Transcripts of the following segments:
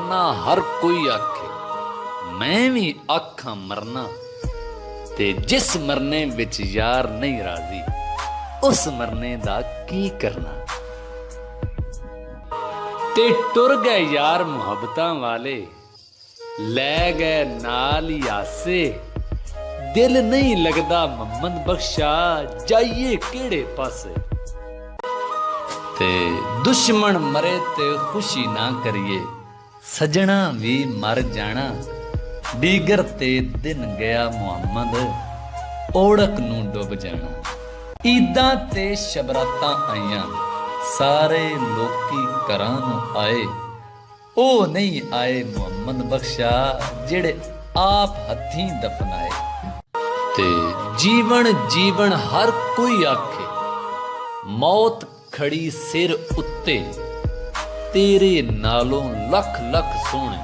मरना हर कोई आखे, मैं भी आखां मरना। ते जिस मरने विच यार नहीं राजी, उस मरने दा की करना। ते टुर गए यार मुहब्बतां वाले, लै गए नाल ही आसे। दिल नहीं लगदा मोहम्मद बख्शा, जाइए केड़े पासे। ते दुश्मन मरे ते खुशी ना करिए, सजना भी मर जाना। डीगर ते दिन गया मुहम्मद, ओढ़क नूं डुब जाना। ईदां ते शबरातां आईयां, सारे लोकी घरां नूं आए। ओ नहीं आए मुहम्मद बख्शा, जेड़े आप हत्थीं दफनाए। ते जीवन जीवन हर कोई आखे, मौत खड़ी सिर उत्ते। तेरे नालों लख लख सोहणे,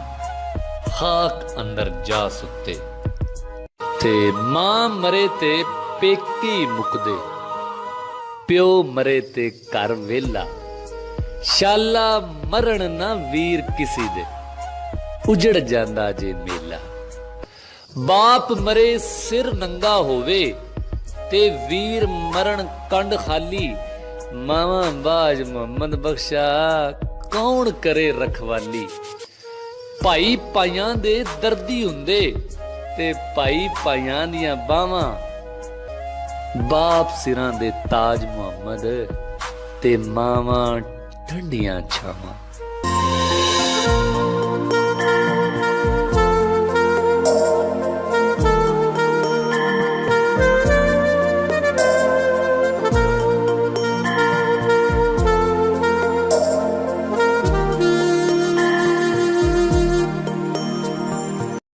खाक अंदर जा सुते। ते मां मरे ते पेकी मुकदे, प्यो मरे ते घर वेला। शाला मरण ना वीर किसी दे, उजड़ जांदा जे मेला। बाप मरे सिर नंगा होवे, ते वीर मरण कंड खाली। मावा बाज मुहम्मद बख्शा, कौन करे रखवाली। भाई भाइयां दे दर्दी हुंदे, ते भाई भाइयां दियां बावां। बाप सिरां दे ताज मुहम्मद, ते मावां ठंडियां छावां।